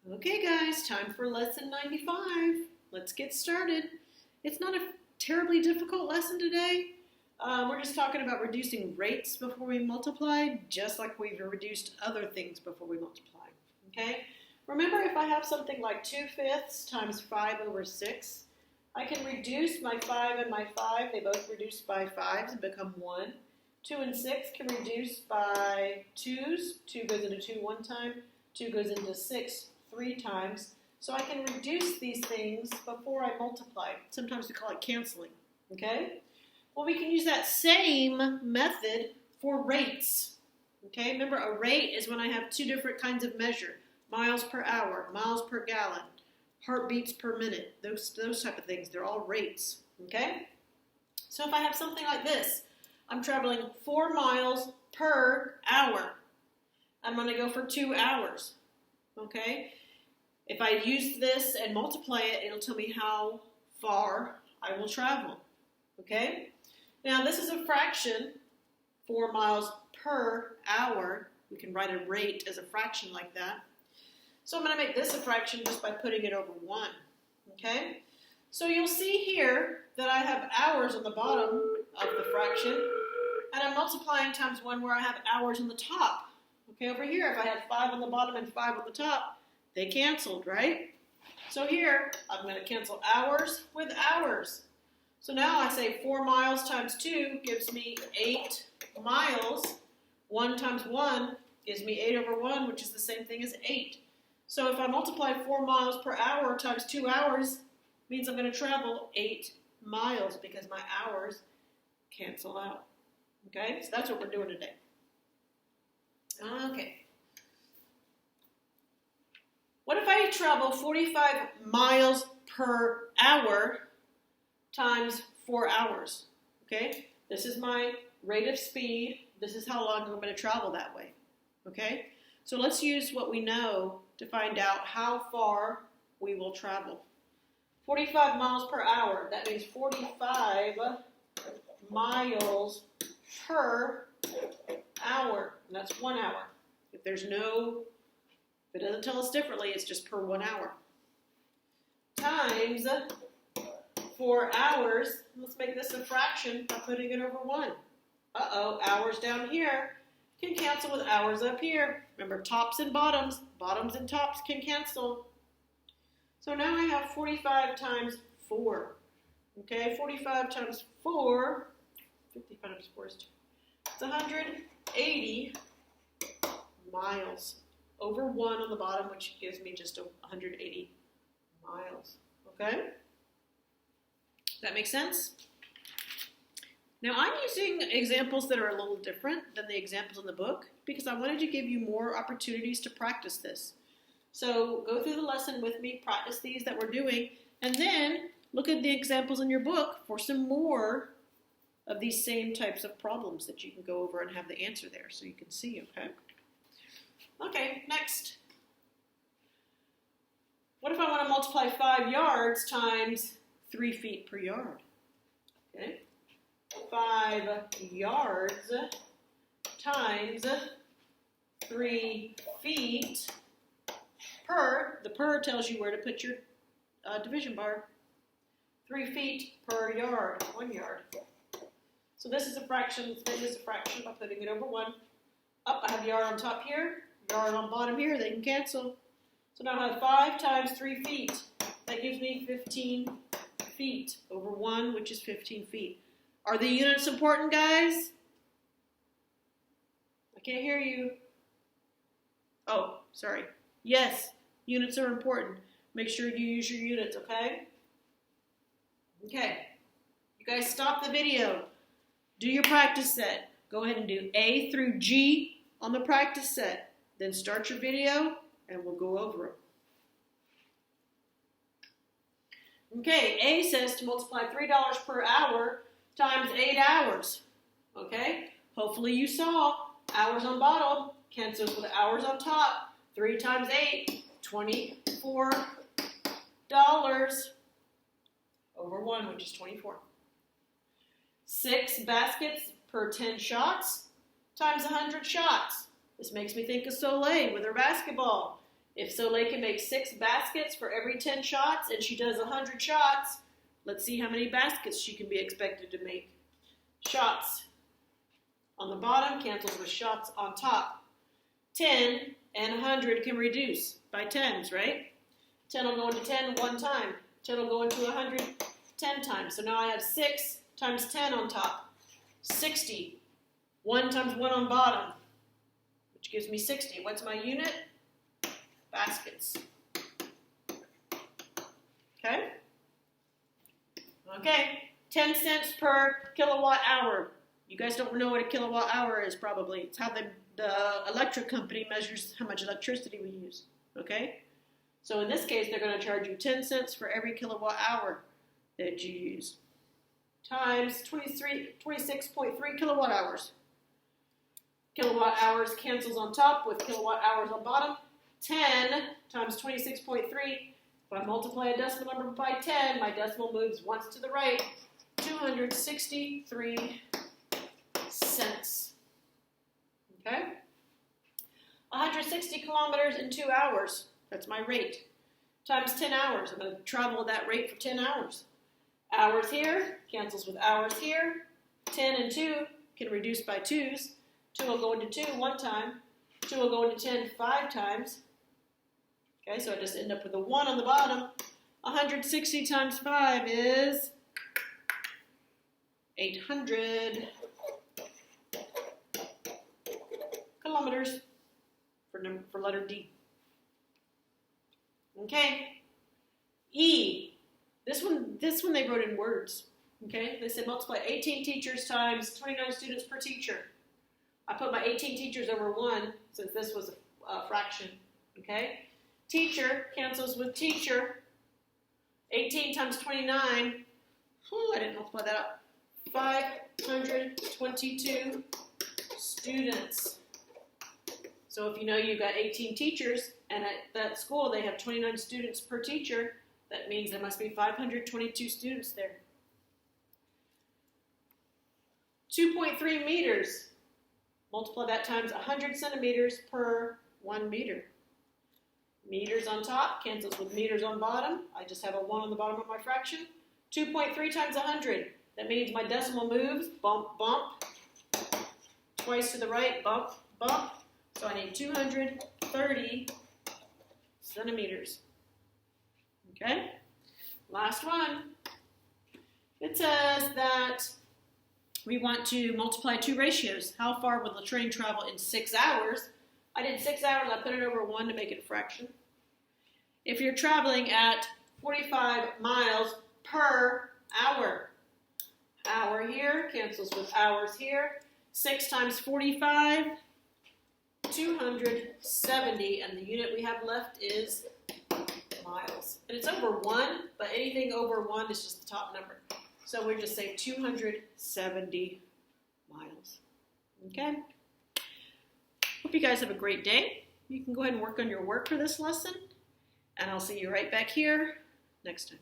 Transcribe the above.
Okay guys, time for lesson 95. Let's get started. It's not a terribly difficult lesson today. We're just talking about reducing rates before we multiply, just like we've reduced other things before we multiply. Okay? Remember, if I have something like 2/5 times 5 over 6, I can reduce my 5 and my 5. They both reduce by 5s and become 1. 2 and 6 can reduce by 2s. 2 goes into 2 one time. 2 goes into 6 3 times. So I can reduce these things before I multiply. Sometimes we call it canceling. Okay? Well, we can use that same method for rates. Okay? Remember, a rate is when I have two different kinds of measure. Miles per hour, miles per gallon, heartbeats per minute. Those type of things. They're all rates. Okay? So if I have something like this, I'm traveling 4 miles per hour. I'm going to go for 2 hours. Okay? If I use this and multiply it, it'll tell me how far I will travel. Okay? Now, this is a fraction, 4 miles per hour. We can write a rate as a fraction like that. So I'm going to make this a fraction just by putting it over 1. Okay? So you'll see here that I have hours on the bottom of the fraction, and I'm multiplying times 1 where I have hours on the top. Okay, over here, if I had 5 on the bottom and 5 on the top, they canceled, right? So here, I'm going to cancel hours with hours. So now I say 4 miles times 2 gives me 8 miles. 1 times 1 gives me 8 over 1, which is the same thing as 8. So if I multiply 4 miles per hour times 2 hours, means I'm going to travel 8 miles because my hours cancel out. Okay, so that's what we're doing today. Okay. What if I travel 45 miles per hour times 4 hours? Okay, this is my rate of speed. This is how long I'm going to travel that way. Okay, so let's use what we know to find out how far we will travel. 45 miles per hour, that means 45 miles per hour, and that's 1 hour. If it doesn't tell us differently, it's just per 1 hour. Times 4 hours, let's make this a fraction by putting it over 1. Hours down here can cancel with hours up here. Remember, tops and bottoms and tops can cancel. So now I have 45 times 4. Okay, 45 times 4, 55 times 4 is 2. It's 180 miles over 1 on the bottom, which gives me just 180 miles. Okay? Does that make sense? Now, I'm using examples that are a little different than the examples in the book because I wanted to give you more opportunities to practice this. So go through the lesson with me, practice these that we're doing, and then look at the examples in your book for some more of these same types of problems that you can go over and have the answer there so you can see, okay? Okay, next. What if I want to multiply 5 yards times 3 feet per yard? Okay, 5 yards times 3 feet per, the per tells you where to put your division bar. 3 feet per yard, 1 yard. So this is a fraction, let's make this a fraction by putting it over 1. Up, I have yard on top here, yard on bottom here, they can cancel. So now I have 5 times 3 feet. That gives me 15 feet over 1, which is 15 feet. Are the units important, guys? I can't hear you. Oh, sorry. Yes, units are important. Make sure you use your units, okay? Okay. You guys stop the video. Do your practice set. Go ahead and do A through G on the practice set. Then start your video and we'll go over it. Okay, A says to multiply $3 per hour times 8 hours. Okay, hopefully you saw hours on bottom cancels with hours on top. 3 times 8, $24 over 1, which is 24. 6 baskets per 10 shots times 100 shots. This makes me think of Soleil with her basketball. If Soleil can make 6 baskets for every 10 shots and she does 100 shots, let's see how many baskets she can be expected to make. Shots on the bottom cancels with shots on top. 10 and 100 can reduce by 10s, right? 10 will go into 10 one time. 10 will go into 100 10 times. So now I have 6 times 10 on top. 60. 1 times 1 on bottom, which gives me 60. What's my unit? Baskets. Okay? Okay. 10 cents per kilowatt hour. You guys don't know what a kilowatt hour is probably. It's how the electric company measures how much electricity we use. Okay? So in this case, they're going to charge you 10 cents for every kilowatt hour that you use. Times 26.3 kilowatt hours. Kilowatt hours cancels on top with kilowatt hours on bottom. 10 times 26.3. If I multiply a decimal number by 10, my decimal moves once to the right. 263 cents. Okay? 160 kilometers in 2 hours. That's my rate. Times 10 hours. I'm going to travel at that rate for 10 hours. Hours here cancels with hours here. 10 and 2 can reduce by 2s. 2 will go into 2 one time. 2 will go into 10 5 times. Okay, so I just end up with a 1 on the bottom. 160 times 5 is 800 kilometers for letter D. Okay. E. This one they wrote in words. Okay. They said multiply 18 teachers times 29 students per teacher. I put my 18 teachers over 1 since this was a fraction. Okay. Teacher cancels with teacher. 18 times 29. I didn't multiply that up. 522 students. So if you know you've got 18 teachers, and at that school they have 29 students per teacher, that means there must be 522 students there. 2.3 meters. Multiply that times 100 centimeters per 1 meter. Meters on top cancels with meters on bottom. I just have a 1 on the bottom of my fraction. 2.3 times 100. That means my decimal moves. Bump, bump. Twice to the right. Bump, bump. So I need 230 centimeters. Okay? Last one. It says that we want to multiply 2 ratios. How far will the train travel in 6 hours? I did 6 hours. I put it over 1 to make it a fraction. If you're traveling at 45 miles per hour, hour here cancels with hours here. 6 times 45, 270, and the unit we have left is miles. And it's over 1, but anything over 1 is just the top number. So we just say 270 miles. Okay? Hope you guys have a great day. You can go ahead and work on your work for this lesson, and I'll see you right back here next time.